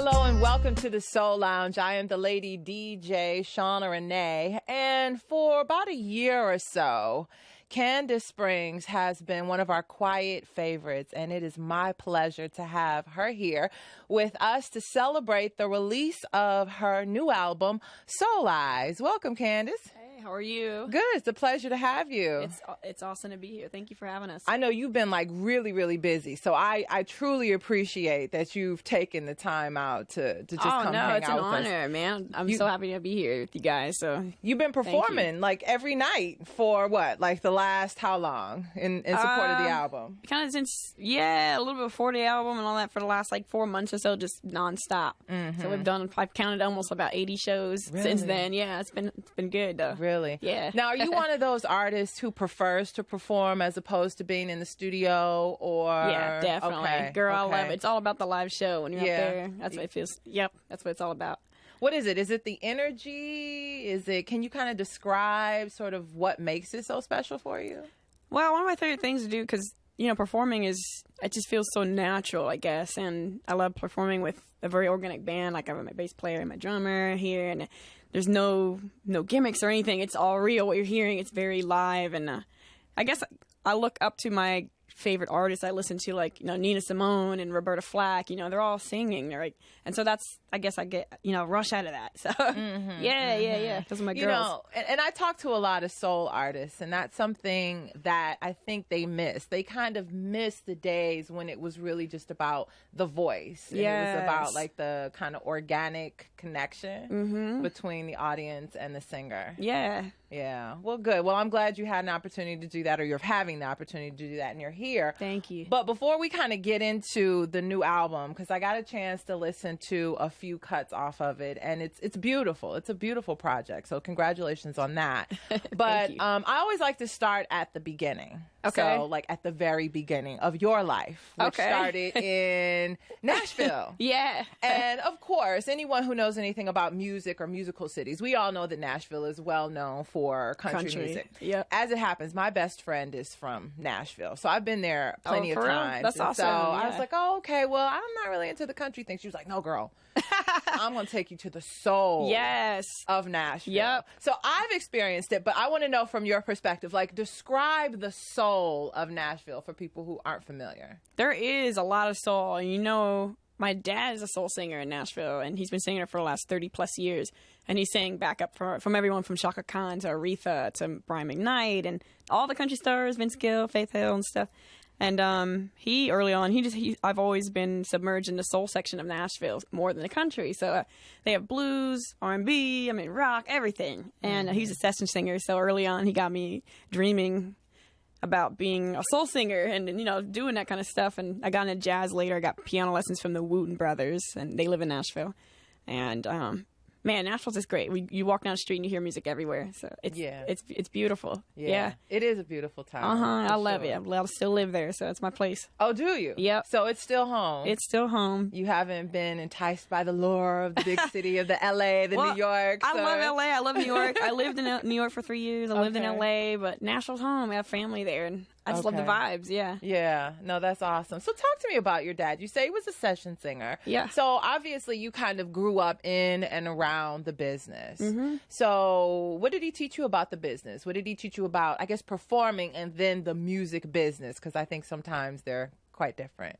Hello and welcome to the Soul Lounge. I am the lady DJ, Shauna Renee. And for about a year or so, Kandace Springs has been one of our quiet favorites, and it is my pleasure to have her here with us to celebrate the release of her new album, Soul Eyes. Welcome, Kandace. Hey, how are you? Good. It's a pleasure to have you. It's awesome to be here. Thank you for having us. I know you've been like really, really busy, so I truly appreciate that you've taken the time out to just come hang out with us. It's an honor, man. I'm so happy to be here with you guys. So you've been performing like every night for what, like the last how long in support of the album? Kind of since a little bit before the album and all that for the last like 4 months or so, just nonstop. Mm-hmm. So I've counted almost about 80 shows since then. Yeah, it's been good though. Really? Yeah. Now, are you one of those artists who prefers to perform as opposed to being in the studio? Or yeah, definitely. Okay. Girl, I love it. It's all about the live show when you're up there. That's what it feels. Yep, that's what it's all about. What is it? Is it the energy? Can you kind of describe sort of what makes it so special for you? Well, one of my favorite things to do, because, performing it just feels so natural, I guess. And I love performing with a very organic band. Like I have my bass player and my drummer here, and there's no gimmicks or anything. It's all real. What you're hearing, it's very live. And I guess I look up to my favorite artists I listen to, like, Nina Simone and Roberta Flack, they're all singing. They're like, and so that's, I guess I get, a rush out of that. So yeah. Those are my girls. And I talk to a lot of soul artists, and that's something that I think they miss. They kind of miss the days when it was really just about the voice. And it was about like the kind of organic connection between the audience and the singer. Yeah. Well, good. Well, I'm glad you had an opportunity to do that, or you're having the opportunity to do that, and you're here. Thank you. But before we kind of get into the new album, because I got a chance to listen to a few cuts off of it, and it's beautiful. It's a beautiful project. So congratulations on that. But I always like to start at the beginning. Okay. So like at the very beginning of your life, which started in Nashville. Yeah. And of course, anyone who knows anything about music or musical cities, we all know that Nashville is well known for country music. Yep. As it happens, my best friend is from Nashville. So I've been there plenty of times. That's awesome. So I was like, oh, okay, well, I'm not really into the country thing. She was like, no, girl, I'm going to take you to the soul of Nashville. Yep. So I've experienced it, but I want to know from your perspective, like describe the soul of Nashville for people who aren't familiar. There is a lot of soul. And my dad is a soul singer in Nashville, and he's been singing it for the last 30 plus years. And he sang backup from everyone from Shaka Khan to Aretha to Brian McKnight and all the country stars, Vince Gill, Faith Hill and stuff. And he early on, I've always been submerged in the soul section of Nashville more than the country. So they have blues, R&B, rock, everything. And he's a session singer. So early on, he got me dreaming about being a soul singer and doing that kind of stuff. And I got into jazz later. I got piano lessons from the Wooten brothers, and they live in Nashville. And man, Nashville's just great. You walk down the street and you hear music everywhere. So it's beautiful. Yeah. It is a beautiful town. I love it. I'm allowed to still live there, so it's my place. Oh, do you? Yep. So it's still home. It's still home. You haven't been enticed by the lure of the big city of the LA, New York. I love LA. I love New York. I lived in New York for 3 years. I lived in LA, but Nashville's home. I have family there, and I just love the vibes. Yeah. No, that's awesome. So talk to me about your dad. You say he was a session singer. Yeah. So obviously you kind of grew up in and around the business. Mm-hmm. So what did he teach you about the business? What did he teach you about, I guess, performing and then the music business? Because I think sometimes they're quite different.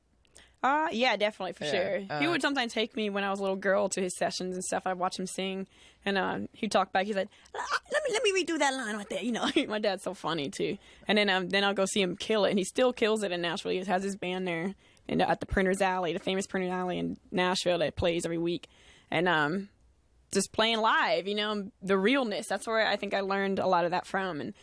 Yeah, definitely, for sure. He would sometimes take me when I was a little girl to his sessions and stuff. I'd watch him sing, and he'd talk back. He's like, let me redo that line right there. My dad's so funny, too. And then I'll go see him kill it, and he still kills it in Nashville. He has his band there at the Printer's Alley, the famous Printer's Alley in Nashville that plays every week. And just playing live, the realness. That's where I think I learned a lot of that from. And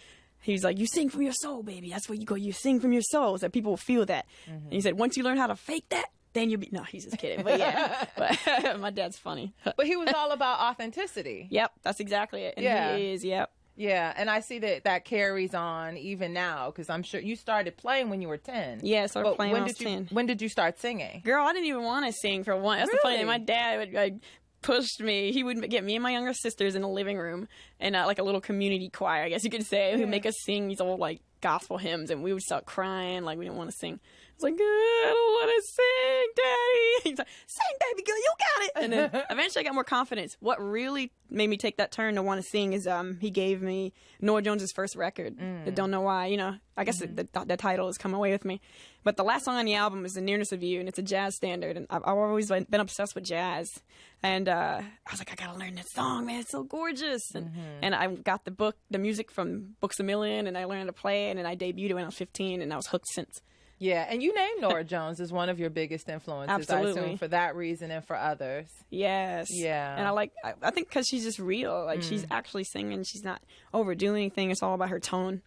he's like, you sing from your soul, baby. That's where you go. You sing from your soul, so people will feel that. Mm-hmm. And he said, once you learn how to fake that, then you'll be... No, he's just kidding. But yeah, but my dad's funny. But he was all about authenticity. Yep, that's exactly it. And he is, yep. Yeah, and I see that carries on even now, because I'm sure you started playing when you were 10. Yeah, I started playing when I was 10. When did you start singing? Girl, I didn't even want to sing for one. That's the funny thing. My dad would... pushed me. He would get me and my younger sisters in the living room and like a little community choir, I guess you could say, who'd make us sing these old like gospel hymns, and we would start crying like we didn't want to sing. was like, I don't want to sing, Daddy. He's like, sing, baby girl, you got it. And then eventually I got more confidence. What really made me take that turn to want to sing is he gave me Norah Jones's first record. I don't know why, you know. I guess the title has come away with me. But the last song on the album is The Nearness of You, and it's a jazz standard. And I've always been obsessed with jazz. And I was like, I got to learn that song, man. It's so gorgeous. And I got the music from Books A Million, and I learned to play it, and I debuted it when I was 15, and I was hooked since. Yeah, and you named Norah Jones as one of your biggest influences, Absolutely. I assume, for that reason and for others. Yes. Yeah. And I think because she's just real. Like, she's actually singing. She's not overdoing anything. It's all about her tone.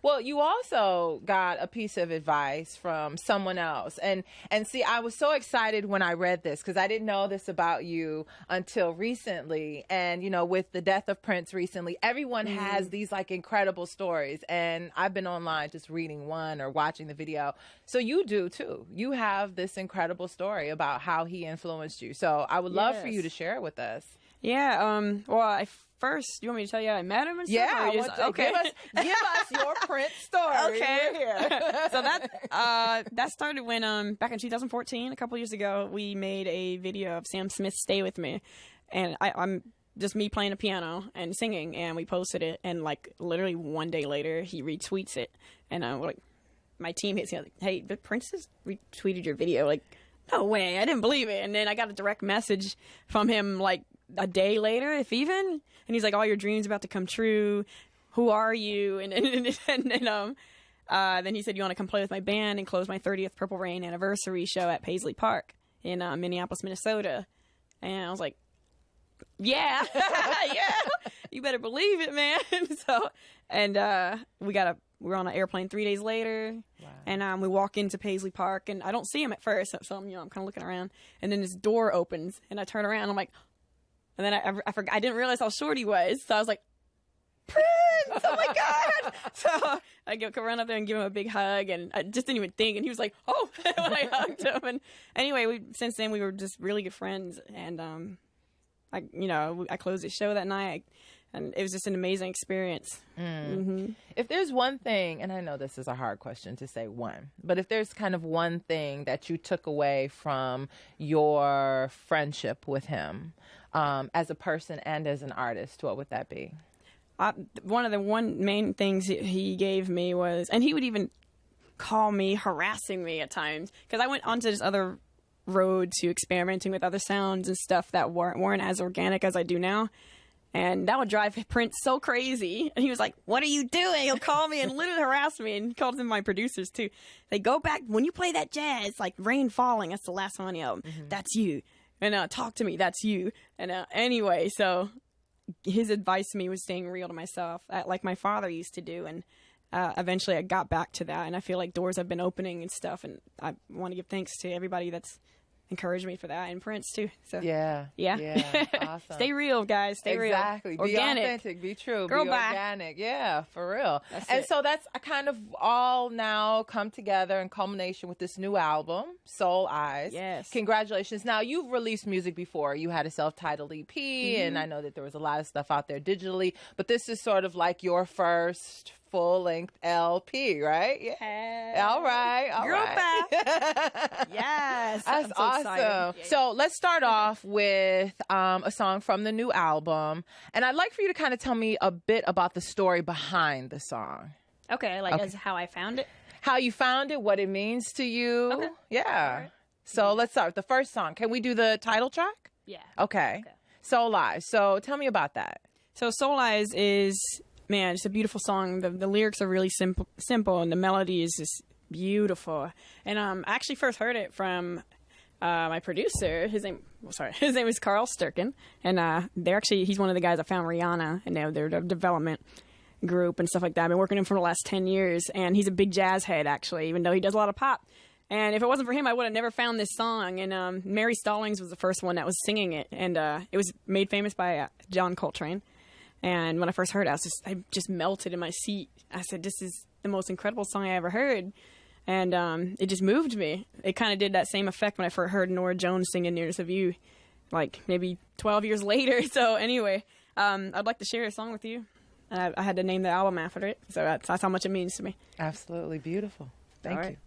Well, you also got a piece of advice from someone else. And see, I was so excited when I read this because I didn't know this about you until recently. And, you know, with the death of Prince recently, everyone has these like incredible stories. And I've been online just reading one or watching the video. So you do too. You have this incredible story about how he influenced you. So I would love for you to share it with us. Yeah. Well, first, you want me to tell you how I met him and stuff? Yeah, okay. Give us your Prince story. Okay. We're here. So that started when back in 2014, a couple years ago, we made a video of Sam Smith's "Stay With Me," and I'm just me playing a piano and singing, and we posted it, and like literally one day later, he retweets it, and like my team hits me like, "Hey, the Prince has retweeted your video." Like, no way, I didn't believe it, and then I got a direct message from him like a day later, if even, and he's like, all your dreams about to come true, who are you? And then he said, you want to come play with my band and close my 30th Purple Rain anniversary show at Paisley Park in Minneapolis, Minnesota. And I was like, yeah, yeah, you better believe it, man. So, and we were on an airplane 3 days later. Wow. And we walk into Paisley Park, and I don't see him at first, so I'm kind of looking around, and then this door opens, and I turn around, and I'm like, and then I forgot, I didn't realize how short he was. So I was like, Prince, oh my God. So I could run up there and give him a big hug. And I just didn't even think. And he was like, oh, when I hugged him. And anyway, since then we were just really good friends. And I closed the show that night. And it was just an amazing experience. If there's one thing, and I know this is a hard question to say one, but if there's kind of one thing that you took away from your friendship with him as a person and as an artist, what would that be? One of the main things he gave me was, and he would even call me harassing me at times, because I went onto this other road to experimenting with other sounds and stuff that weren't as organic as I do now. And that would drive Prince so crazy. And he was like, what are you doing? He'll call me and literally harass me. And he called them my producers, too. They go back, when you play that jazz, like Rain Falling, that's the last song on the album. That's you. And Talk to Me, that's you. And anyway, so his advice to me was staying real to myself, like my father used to do. And eventually I got back to that. And I feel like doors have been opening and stuff. And I want to give thanks to everybody that's encouraged me for that, and Prince too. So yeah, awesome. Stay real, guys. Stay real. Exactly. Organic. Be authentic. Be true. Girl, be organic. Yeah, for real. And so that's kind of all now come together in culmination with this new album, Soul Eyes. Yes. Congratulations. Now, you've released music before. You had a self-titled EP, and I know that there was a lot of stuff out there digitally, but this is sort of like your first full-length LP, right? Yeah. All right. Girl, right. Yes. That's awesome. So let's start off with a song from the new album. And I'd like for you to kind of tell me a bit about the story behind the song. Okay, as how I found it? How you found it, what it means to you. Okay. Yeah. Right. So let's start with the first song. Can we do the title track? Yeah. Okay. Soul Eyes. So tell me about that. So Soul Eyes is, man, it's a beautiful song. The lyrics are really simple, and the melody is just beautiful. And I actually first heard it from my producer. His name is Carl Sturken, and he's one of the guys that found Rihanna, and they're a development group and stuff like that. I've been working with him for the last 10 years, and he's a big jazz head, actually, even though he does a lot of pop. And if it wasn't for him, I would have never found this song. And Mary Stallings was the first one that was singing it, and it was made famous by John Coltrane. And when I first heard it, I just melted in my seat. I said, this is the most incredible song I ever heard. And it just moved me. It kind of did that same effect when I first heard Norah Jones singing Nearness of You, like maybe 12 years later. So anyway, I'd like to share a song with you. I had to name the album after it. So that's how much it means to me. Absolutely beautiful. Thank you.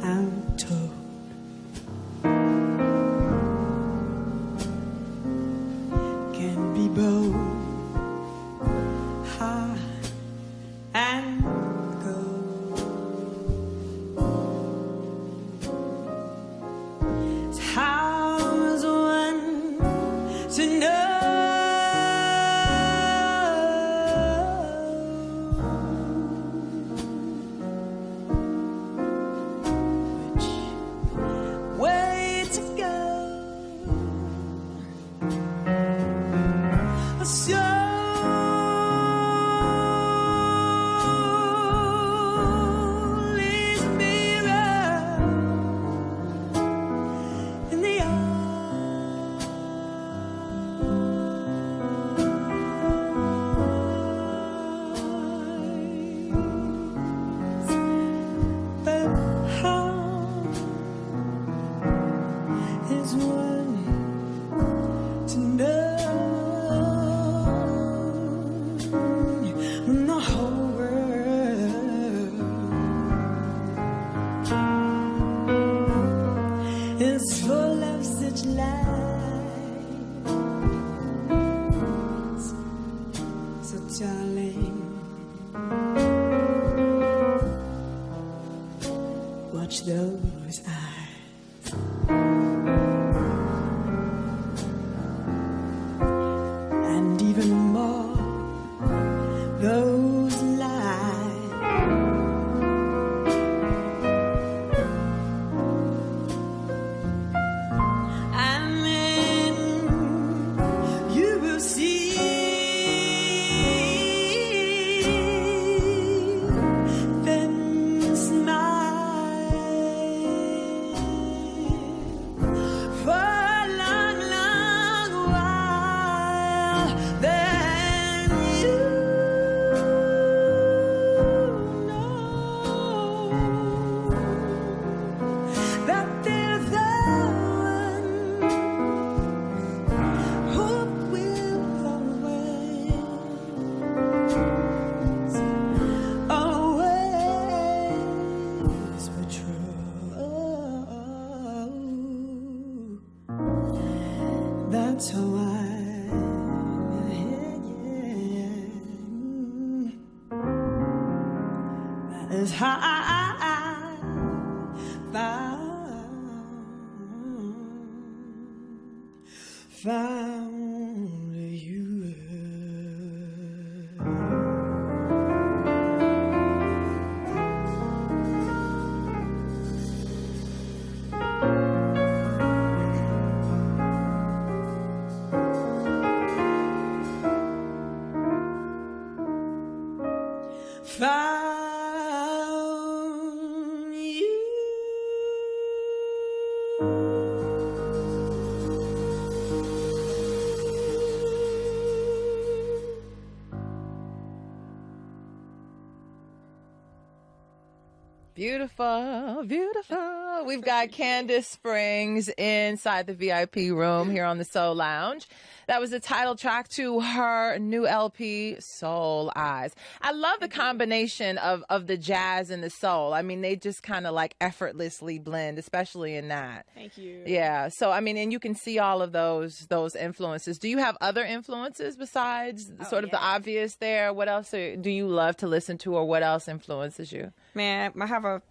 I'm told can be bold, hard and cold. So how's one to know which way to go? So leaves mirror in the eyes, but how is one to know when the whole world is full of such lies? So darling, watch those eyes. And even more, those lies. And then you will see them smile for a long, long while. Then you know that they're the one who will always be true. That's how that is how I found you. Found you. Beautiful, beautiful. We've got Kandace Springs inside the VIP room here on the Soul Lounge. That was the title track to her new LP, Soul Eyes. I love the combination of the jazz and the soul. I mean, they just kind of like effortlessly blend, especially in that. Thank you. Yeah. So, I mean, and you can see all of those influences. Do you have other influences besides sort of the obvious there? What else do you love to listen to, or what else influences you? Man, I have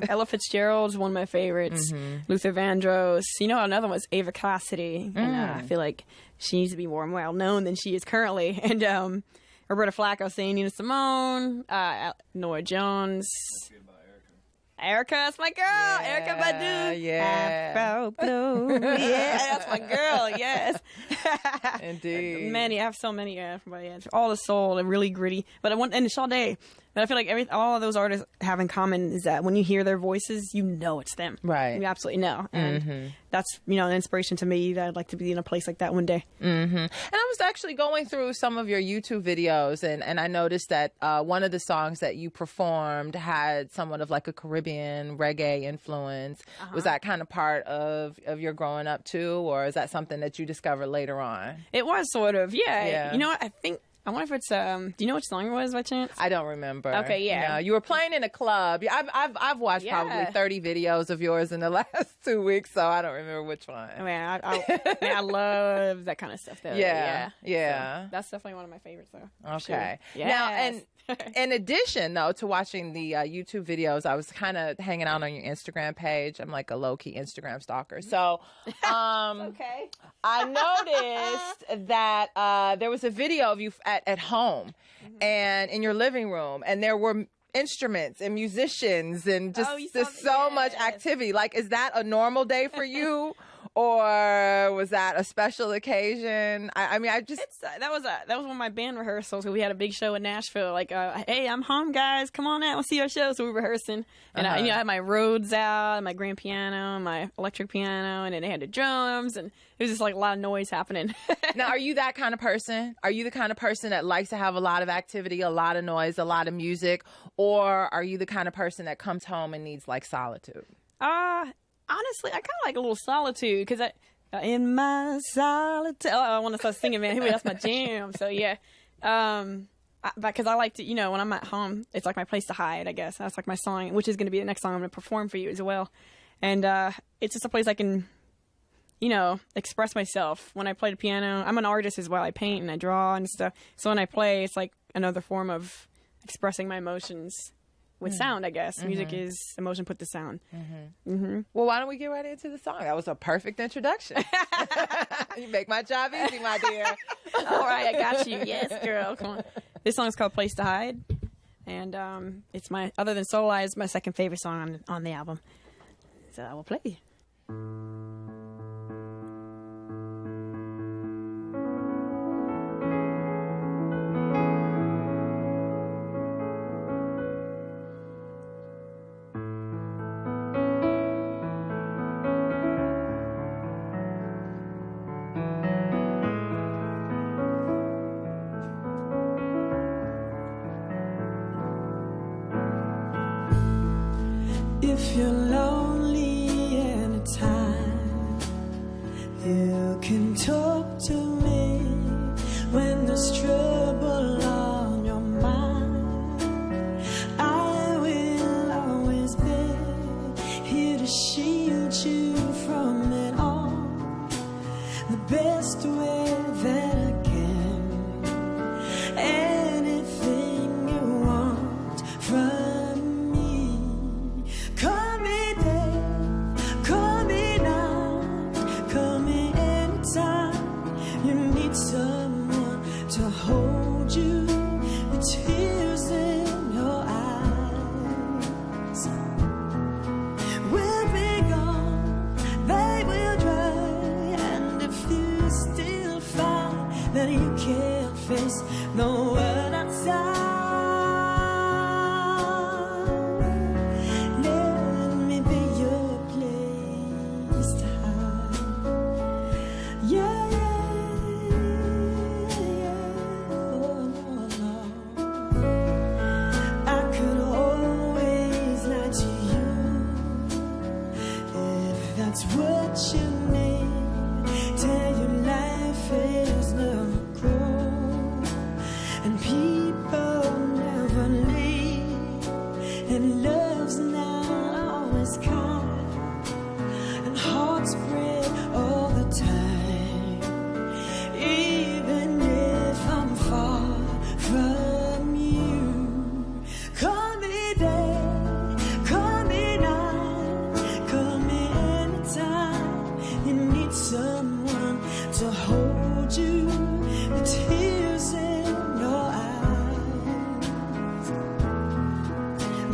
Ella Fitzgerald's one of my favorites. Luther Vandross. You know, another one was Ava Cassidy. And I feel like she needs to be more well known than she is currently. And Roberta Flack, singing Nina Simone, Nora Jones. Erica, that's my girl. Yeah, Erica Badu. yeah. Afro Blue. Yeah, that's my girl. Yes. Indeed. Many. I have so many. Yeah, all the soul and really gritty. But I want, and Sade, And I feel like all of those artists have in common is that when you hear their voices, you know it's them. Right. You absolutely know. And that's, an inspiration to me that I'd like to be in a place like that one day. Mm-hmm. And I was actually going through some of your YouTube videos, and I noticed that one of the songs that you performed had somewhat of like a Caribbean reggae influence. Was that kind of part of your growing up too, or is that something that you discovered later on? It was sort of, yeah. You know what? I wonder if it's, do you know which song it was by chance? I don't remember. Okay, yeah. No, you were playing in a club. I've watched probably 30 videos of yours in the last 2 weeks, so I don't remember which one. Man, I love that kind of stuff, though. Yeah. So that's definitely one of my favorites, though. Okay. Sure. Yes. Now, and in addition, though, to watching the YouTube videos, I was kind of hanging out on your Instagram page. I'm like a low-key Instagram stalker. So Okay. I noticed that there was a video of you at home and in your living room, and there were instruments and musicians and just so much activity. Like, is that a normal day for you? Or was that a special occasion? I mean, that was one of my band rehearsals. We had a big show in Nashville. Like, hey, I'm home, guys. Come on out. We'll see our show. So we were rehearsing, and I had my Rhodes out, my grand piano, my electric piano, and then they had the drums, and it was just like a lot of noise happening. Now, are you that kind of person? Are you the kind of person that likes to have a lot of activity, a lot of noise, a lot of music, or are you the kind of person that comes home and needs like solitude? Honestly, I kind of like a little solitude because in my solitude, I want to start singing, man. That's my jam. So yeah, because I like to, when I'm at home, it's like my place to hide. I guess that's like my song, which is going to be the next song I'm going to perform for you as well. And it's just a place I can, express myself. When I play the piano, I'm an artist as well. I paint and I draw and stuff. So when I play, it's like another form of expressing my emotions. With sound, I guess. Music is emotion put to sound. Well, why don't we get right into the song? That was a perfect introduction. You make my job easy, my dear. All right, I got you. Yes, girl. Come on. This song is called Place to Hide. And it's other than Soul Eyes, my second favorite song on the album. So I will play. If you're lonely anytime, you can talk to me when there's trouble on your mind. I will always be here to shield you from it all, the best way that I can. Anything you want from someone to hold you, the tears in your eyes will be gone, they will dry, and if you still find that you can't face the world outside, let me be your place to hide. Yeah. That's what you need. Tell your life is never grow, and people never leave, and love's not always kind, and hearts break all the time. Even if I'm far from you, call me day, call me night, call me anytime. You need someone to hold you, the tears in your eyes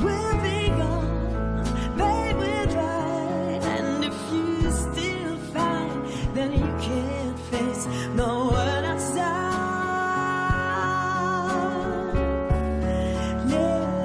will be gone, they will dry, and if you still find that you can't face the world outside, let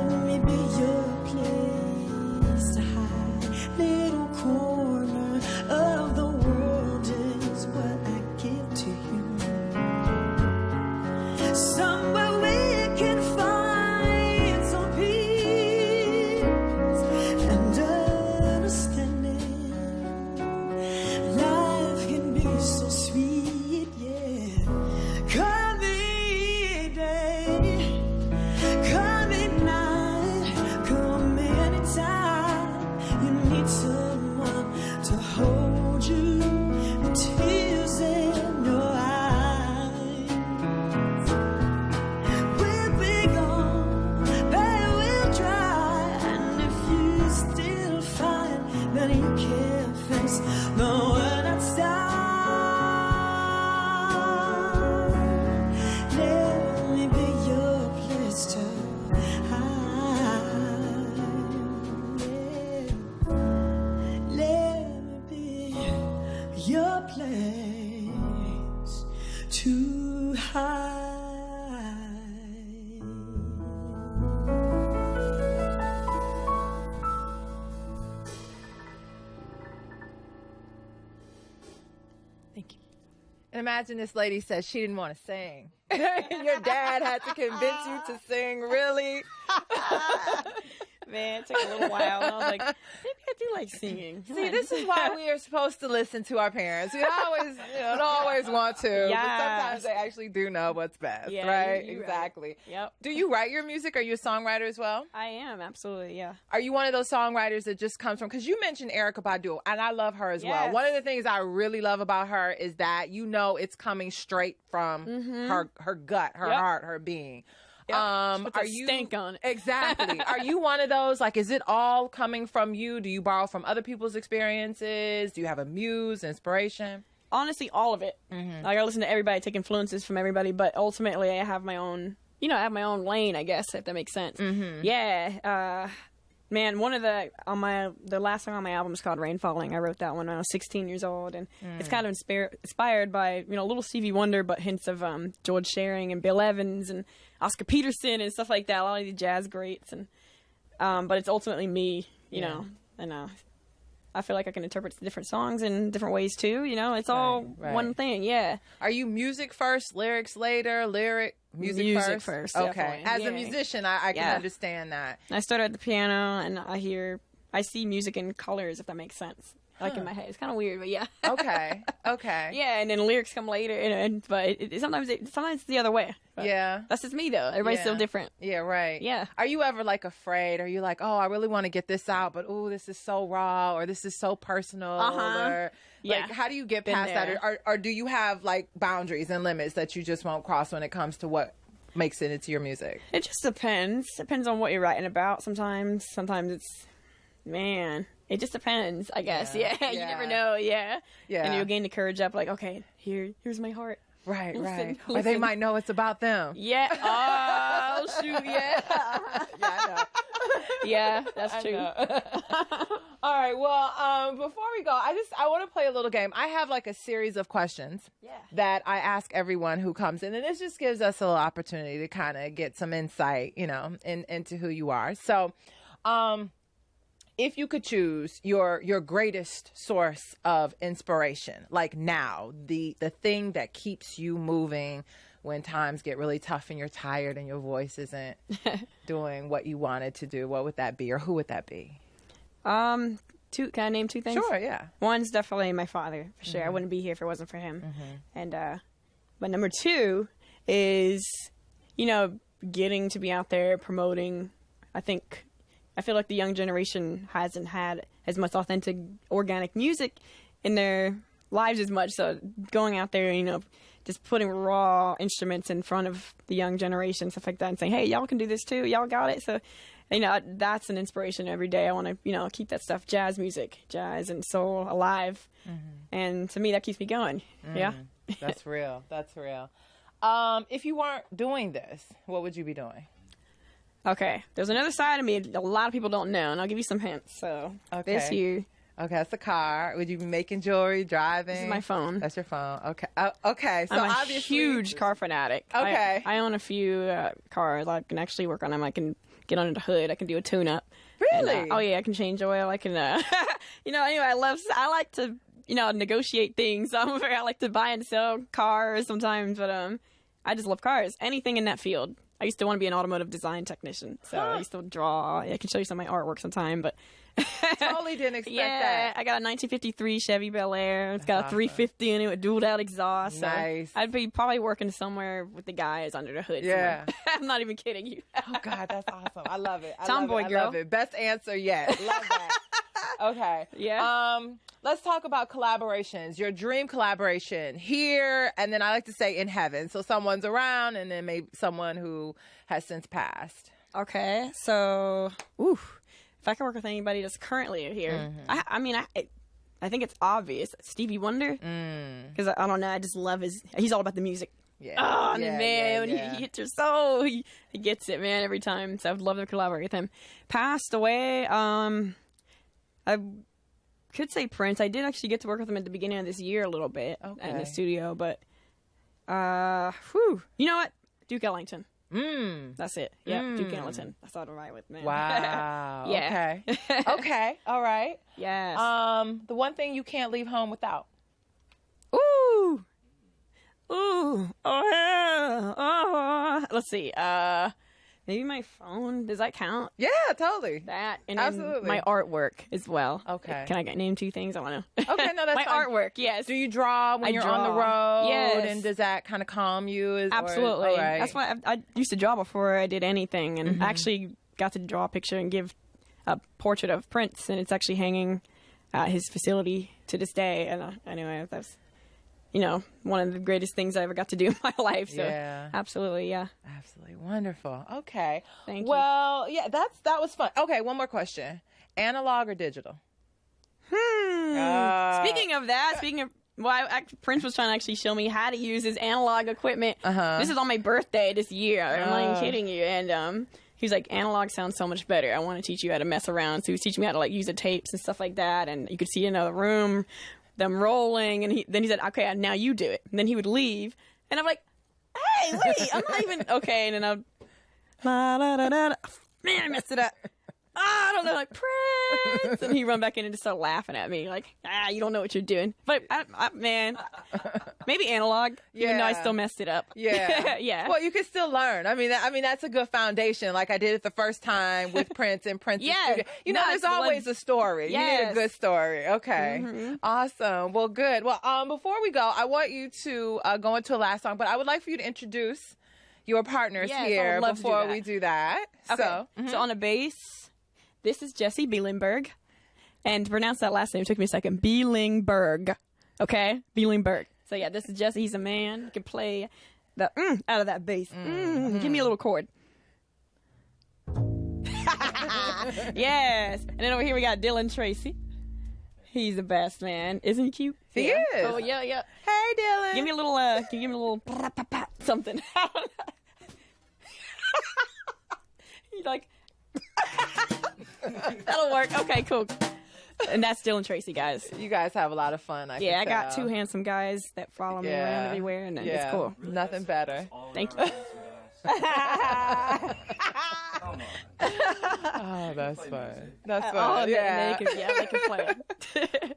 too high. Thank you. And imagine this lady says she didn't want to sing. Your dad had to convince you to sing, really? Man, it took a little while. I was like, maybe I do like singing. See, this is why we are supposed to listen to our parents. We don't always want to, but sometimes they actually do know what's best, Yeah, right? you're Exactly. Right. Yep. Do you write your music? Are you a songwriter as well? I am, absolutely, yeah. Are you one of those songwriters that just comes from, because you mentioned Erykah Badu, and I love her as well. Yes. One of the things I really love about her is that it's coming straight from her gut, her heart, her being. Yep. Are you stank on it? Exactly. Are you one of those, like, is it all coming from you? Do you borrow from other people's experiences? Do you have a muse, inspiration? Honestly, all of it. Like, I listen to everybody, take influences from everybody, but ultimately I have my own, I have my own lane, I guess, if that makes sense. Yeah. Man, one of the last song on my album is called Rain Falling. I wrote that one when I was 16 years old, and it's kind of inspired by, little Stevie Wonder, but hints of George Shearing and Bill Evans and Oscar Peterson and stuff like that, a lot of the jazz greats, and but it's ultimately me, you know, and I feel like I can interpret different songs in different ways too, it's all one thing, yeah. Are you music first, lyrics later, music first? Okay. Definitely. As a musician, I can understand that. I started at the piano, and I see music in colors, if that makes sense. Like in my head, it's kind of weird, but yeah. Okay. Yeah, and then lyrics come later, but sometimes it's the other way. But yeah, that's just me though. Everybody's so different. Yeah, right. Yeah. Are you ever like afraid? Are you like, oh, I really want to get this out, but this is so raw, or this is so personal, or like, how do you get past that, or do you have like boundaries and limits that you just won't cross when it comes to what makes it into your music? It just depends. Depends on what you're writing about. Sometimes it's, man. It just depends, I guess. Yeah. You never know. Yeah. And you'll gain the courage up, like, okay, here's my heart. Right. Listen. Or they might know it's about them. Yeah. Oh, shoot. Yeah. I know. Yeah, that's true. All right. Well, before we go, I want to play a little game. I have like a series of questions that I ask everyone who comes in, and this just gives us a little opportunity to kind of get some insight, into who you are. So, if you could choose your greatest source of inspiration, like now, the thing that keeps you moving when times get really tough and you're tired and your voice isn't doing what you wanted to do, what would that be, or who would that be? Can I name two things? Sure, yeah. One's definitely my father, for sure. I wouldn't be here if it wasn't for him. And but number two is, getting to be out there promoting. I feel like the young generation hasn't had as much authentic, organic music in their lives as much. So going out there, just putting raw instruments in front of the young generation, stuff like that, and saying, hey, y'all can do this too. Y'all got it. So, that's an inspiration every day. I want to, keep that stuff, jazz music, jazz and soul alive. And to me, that keeps me going. Yeah. That's real. That's real. If you weren't doing this, what would you be doing? Okay, there's another side of me a lot of people don't know, and I'll give you some hints. So, this here. Okay, that's a car. Would you be making jewelry, driving? This is my phone. That's your phone. Okay. Okay. So I'm a obviously huge car fanatic. Okay. I own a few cars. I can actually work on them. I can get under the hood. I can do a tune-up. Really? And, I can change oil. I can, anyway, I like to, negotiate things. I like to buy and sell cars sometimes, but I just love cars. Anything in that field. I used to want to be an automotive design technician, so I used to draw. I can show you some of my artwork sometime, but totally didn't expect that. I got a 1953 Chevy Bel Air. It's got a 350 in it with dual out exhaust. Nice. So I'd be probably working somewhere with the guys under the hood. Yeah. I'm not even kidding you. Oh God, that's awesome. I love it. Tomboy girl. I love it. Best answer yet. Love that. Okay. Yeah. Let's talk about collaborations. Your dream collaboration here, and then I like to say in heaven. So someone's around, and then maybe someone who has since passed. Okay. So, if I can work with anybody that's currently here, I think it's obvious. Stevie Wonder, because I don't know. I just love he's all about the music. Yeah. Oh, man, when he hits your soul, he gets it, man, every time. So I would love to collaborate with him. Passed away. I could say Prince. I did actually get to work with him at the beginning of this year a little bit in the studio, but You know what? Duke Ellington. That's it. Yeah, Duke Ellington. That's all right with me. Wow. Yeah. Okay. Okay. All right. Yes. The one thing you can't leave home without. Ooh. Oh yeah. Oh. Let's see. Maybe my phone. Does that count? Yeah, totally. That and Absolutely. my artwork as well. Okay. Can I name 2 things? I want to. Okay, no, that's my fine. artwork. Yes. Do you draw when I you're on the draw. road? Yes. And does that kind of calm you? Absolutely. All right. That's why I used to draw before I did anything, and I actually got to draw a picture and give a portrait of Prince, and it's actually hanging at his facility to this day. And anyway, that's one of the greatest things I ever got to do in my life. So Yeah. absolutely, yeah. Absolutely wonderful. Okay. Thank you. Well, yeah, that was fun. Okay, one more question: analog or digital? Speaking of, Prince was trying to actually show me how to use his analog equipment. This is on my birthday this year. I'm not even kidding you. And he's like, analog sounds so much better. I want to teach you how to mess around. So he was teaching me how to like use the tapes and stuff like that. And you could see in another room them rolling. And then he said, okay, now you do it. And then he would leave. And I'm like, hey, wait, I'm not even okay. And then man, I messed it up. I don't know, like, Prince. And he run back in and just start laughing at me, like, you don't know what you're doing. But, man, maybe analog, even though I still messed it up. Yeah. Yeah. Well, you can still learn. I mean, that's a good foundation. Like I did it the first time with Prince and Prince's studio. There's always a story. Yes. You need a good story. Okay. Awesome. Well, good. Well, before we go, I want you to go into a last song, but I would like for you to introduce your partners here before we do that. Okay. So on the bass, this is Jesse Bielingberg. And to pronounce that last name took me a second. Bielingberg. Okay? Bielingberg. So yeah, this is Jesse. He's a man. He can play the out of that bass. Give me a little chord. Yes. And then over here we got Dylan Tracy. He's the best, man. Isn't he cute? He is. Oh, yeah. Hey, Dylan. Give me a little, something. He's like, that'll work. Okay, cool. And that's Dylan Tracy, guys. You guys have a lot of fun. I I got 2 handsome guys that follow me around everywhere, and it's cool. Nothing better. Thank you. Oh, that's fun. That's fun. Oh, they can play.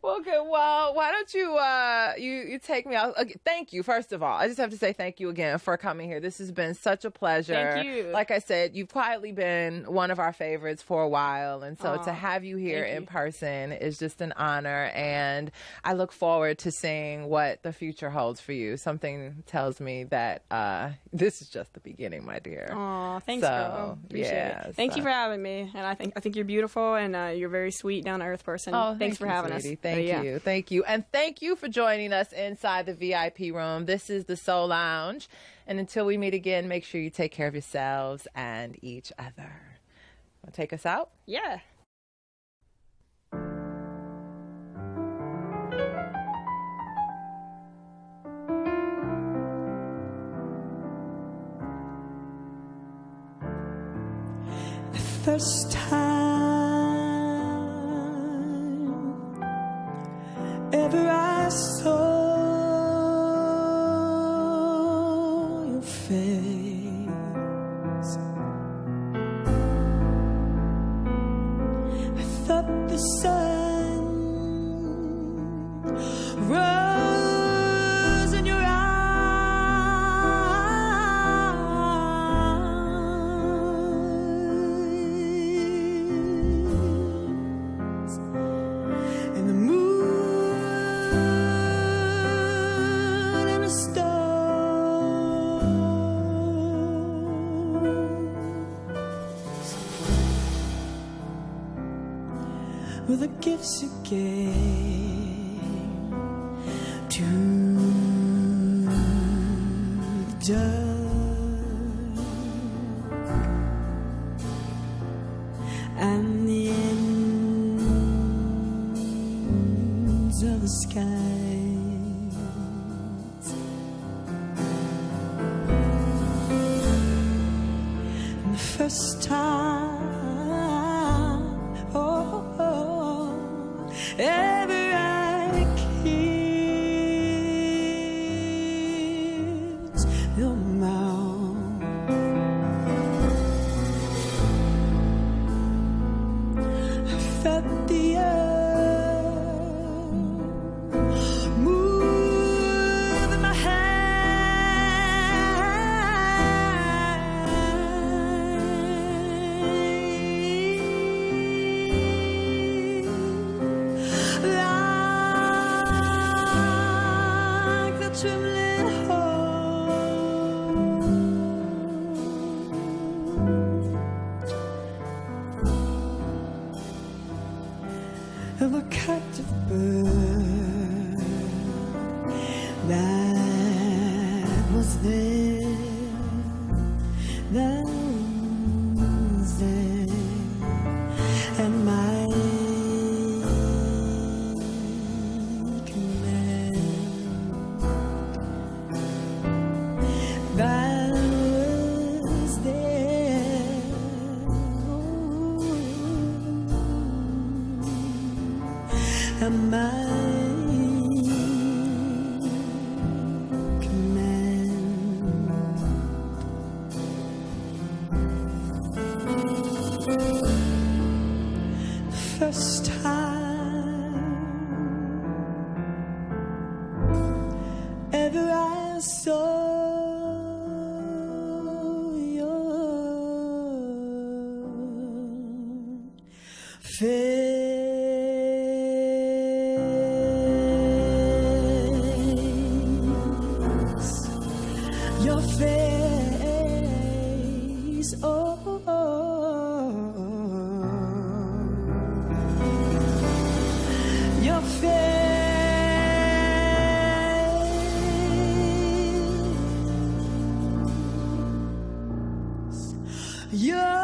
Well, good. Well, why don't you take me out? Thank you, first of all. I just have to say thank you again for coming here. This has been such a pleasure. Thank you. Like I said, you've quietly been one of our favorites for a while, and so to have you here in person is just an honor, and I look forward to seeing what the future holds for you. Something tells me that this is just the beginning, my dear. Oh, thanks, girl. Appreciate it. Thank you for having me, and I think you're beautiful, and you're a very sweet, down-to-earth person. Oh, thanks for having sweetie. us. Thank you. And thank you for joining us inside the VIP room. This is the Soul Lounge. And until we meet again, make sure you take care of yourselves and each other. Want to take us out? Yeah. The first time ever I saw your face, I thought the sun rose in your eyes, and the moon and the stars were the gifts you gave to the dark and the ends of the skies. And the first time, ever I kissed First time ever I saw your face, your face, your